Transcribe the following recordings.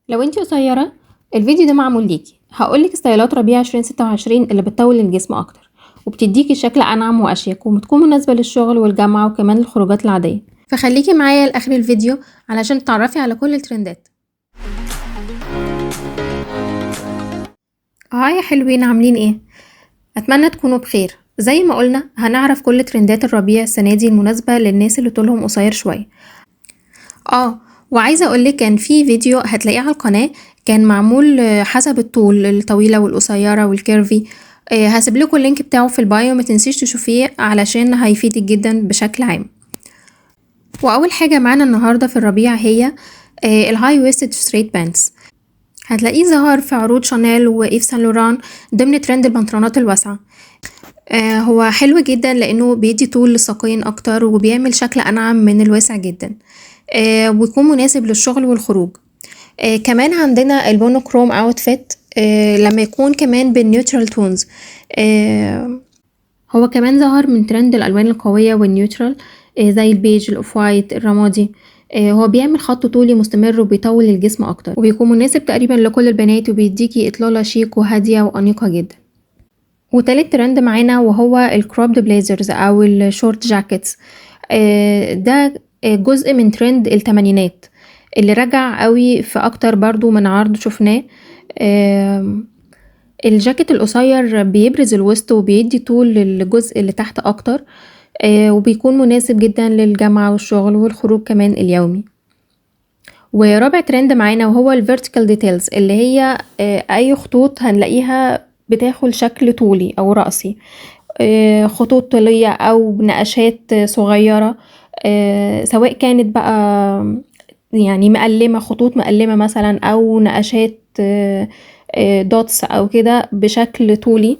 لو انتي قصيرة الفيديو ده معمول ليكي. هقولك ستايلات ربيع 2026 اللي بتطول الجسم اكتر وبتديكي شكل انعم واشيك وبتكون مناسبة للشغل والجامعة وكمان الخروجات العادية. فخليكي معايا لاخر الفيديو علشان تتعرفي على كل الترندات. هاي يا حلوين، عاملين ايه؟ اتمنى تكونوا بخير. زي ما قلنا هنعرف كل ترندات الربيع السنة دي المناسبة للناس اللي طولهم قصير شوية. وعايزة اقولك كان في فيديو هتلاقيه على القناة، كان معمول حسب الطول، الطويلة والقصيرة والكيرفي. هسيب لكم اللينك بتاعه في البايو، ما تنسيش تشوفيه علشان هيفيدك جدا بشكل عام. واول حاجة معانا النهاردة في الربيع هي الهاي ويستد ستريت بانتس. هتلاقيه ظهر في عروض شانيل وايف سان لوران ضمن ترند البنطلونات الواسعة. هو حلو جدا لانه بيدي طول للساقين اكتر وبيعمل شكل انعم من الواسع جدا، ويكون مناسب للشغل والخروج. كمان عندنا المونوكروم اوتفيت، لما يكون كمان بالنيوترال تونز. هو كمان ظهر من ترند الالوان القويه والنيوترال، زي البيج، الاوف وايت، الرمادي. هو بيعمل خط طولي مستمر وبيطول الجسم اكتر وبيكون مناسب تقريبا لكل البنات وبيديكي اطلاله شيك وهاديه وانيقه جدا. وتالت ترند معانا وهو الكروبد بليزرز او الشورت جاكيتس. ده جزء من ترند التمانينات اللي رجع قوي في اكتر برضو من عرض شفناه. الجاكيت القصير بيبرز الوسط وبيدي طول للجزء اللي تحت اكتر، وبيكون مناسب جدا للجامعة والشغل والخروج كمان اليومي. ورابع ترند معانا وهو الفيرتيكال ديتيلز، اللي هي اي خطوط هنلاقيها بتاخد شكل طولي او رأسي، خطوط طولية او نقشات صغيرة، سواء كانت بقى يعني مقلمة، خطوط مقلمة مثلا او نقشات دوتس او كده بشكل طولي،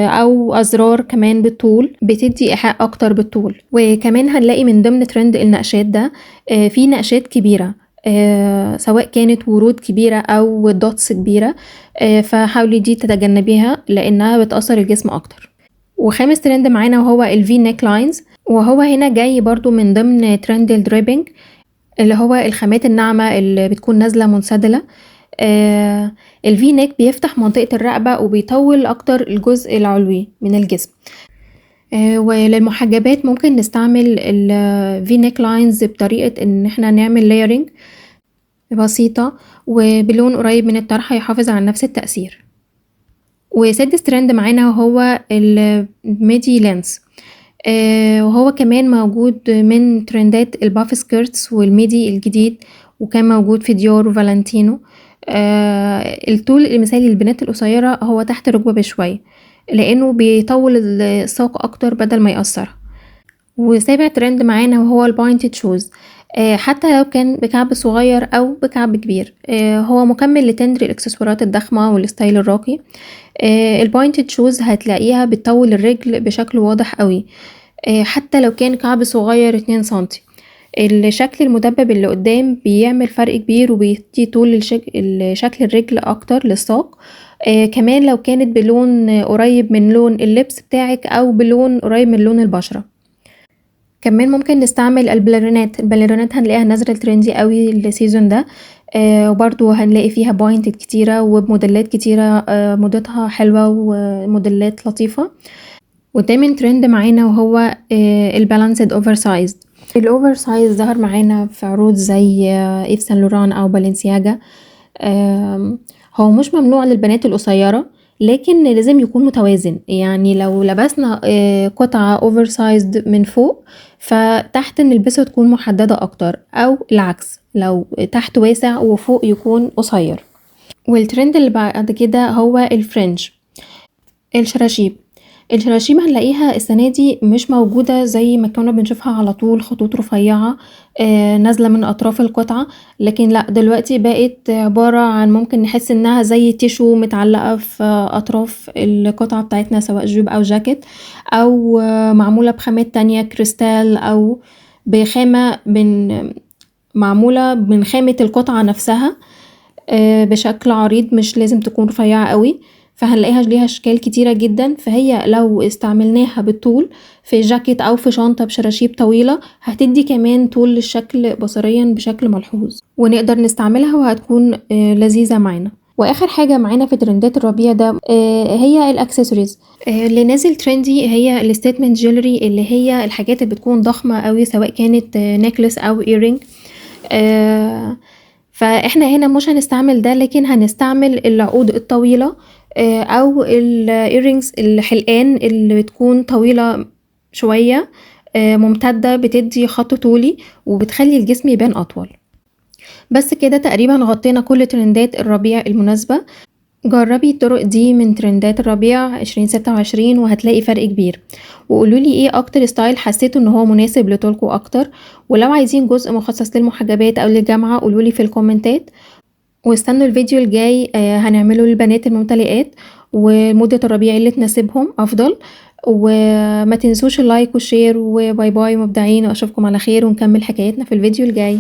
او ازرار كمان بالطول بتدي ايحاء اكتر بالطول. وكمان هنلاقي من ضمن ترند النقشات ده في نقشات كبيرة، سواء كانت ورود كبيرة او دوتس كبيرة، فحاولي دي تتجنبيها لانها بتأثر الجسم اكتر. وخامس ترند معانا وهو الفي نيك لاينز، وهو هنا جاي برضو من ضمن ترند الدريبنج، اللي هو الخامات الناعمة اللي بتكون نازلة منسدلة. الفي نيك بيفتح منطقة الرقبة وبيطول اكتر الجزء العلوي من الجسم. وللمحجبات ممكن نستعمل الفي نيك لاينز بطريقة ان احنا نعمل لايرنج بسيطة وبلون قريب من الطرحة يحافظ على نفس التأثير. وسادس ترند معانا وهو الميدي لينس، وهو كمان موجود من ترندات الباف سكيرتس والميدي الجديد، وكان موجود في ديور وفالنتينو. الطول المثالي للبنات القصيرة هو تحت الركبة بشوية لانه بيطول الساق اكتر بدل ما يقصرها. وسابع ترند معانا وهو البوينتد شوز، حتى لو كان بكعب صغير او بكعب كبير، هو مكمل لتندر الاكسسوارات الضخمة والستايل الراقي. البوينتد شوز هتلاقيها بتطول الرجل بشكل واضح قوي، حتى لو كان كعب صغير 2 سنتي. الشكل المدبب اللي قدام بيعمل فرق كبير وبيدي طول شكل الرجل اكتر للساق. كمان لو كانت بلون قريب من لون اللبس بتاعك او بلون قريب من لون البشرة. كمان ممكن نستعمل الباليرونات هنلاقيها نازله ترندي قوي السيزون ده، وبرضو هنلاقي فيها بوينتد كتيرة وبموديلات كتيرة، موضتها حلوة وموديلات لطيفة. وتامن ترند معانا وهو البالانسد اوفر سايز. الاوفر سايز ظهر معانا في عروض زي ايف سان لوران او بالنسياجا. هو مش ممنوع للبنات القصيرة لكن لازم يكون متوازن، يعني لو لبسنا قطعة اوفر سايزد من فوق فتحت نلبسه تكون محددة اكتر، او العكس لو تحت واسع وفوق يكون قصير. والترند اللي بعد كده هو الفرنج، الشراشيب. الشراشيب هنلاقيها السنة دي مش موجودة زي ما كنا بنشوفها على طول خطوط رفيعة نازلة من اطراف القطعة، لكن لا دلوقتي بقت عبارة عن ممكن نحس انها زي تيشو متعلقة في اطراف القطعة بتاعتنا، سواء جيب او جاكيت، او معمولة بخامات تانية كريستال او بخامة معمولة من خامة القطعة نفسها بشكل عريض، مش لازم تكون رفيعة قوي. فهنلاقيها ليها اشكال كتيرة جدا، فهي لو استعملناها بالطول في جاكيت او في شنطة بشراشيب طويلة هتدي كمان طول للشكل بصريا بشكل ملحوظ، ونقدر نستعملها وهتكون لذيذة معانا. واخر حاجة معانا في ترندات الربيع ده هي الاكسسوارز. اللي نازل ترندي هي الستيتمنت جيولري، اللي هي الحاجات اللي بتكون ضخمة قوي سواء كانت نيكلس او ايرينج. فاحنا هنا مش هنستعمل ده، لكن هنستعمل العقود الطويلة او الايرينجز الحلقان اللي بتكون طويلة شوية ممتدة، بتدي خط طولي وبتخلي الجسم يبان اطول. بس كده تقريبا غطينا كل ترندات الربيع المناسبة. جربي الطرق دي من ترندات الربيع 2026 وهتلاقي فرق كبير، وقولولي ايه اكتر ستايل حسيتوا ان هو مناسب لطولكوا اكتر. ولو عايزين جزء مخصص للمحجبات او للجامعة قولولي في الكومنتات. واستنوا الفيديو الجاي هنعمله للبنات الممتلئات ومدة الربيع اللي تناسبهم افضل. وما تنسوش اللايك والشير، وباي باي مبدعين، واشوفكم على خير ونكمل حكايتنا في الفيديو الجاي.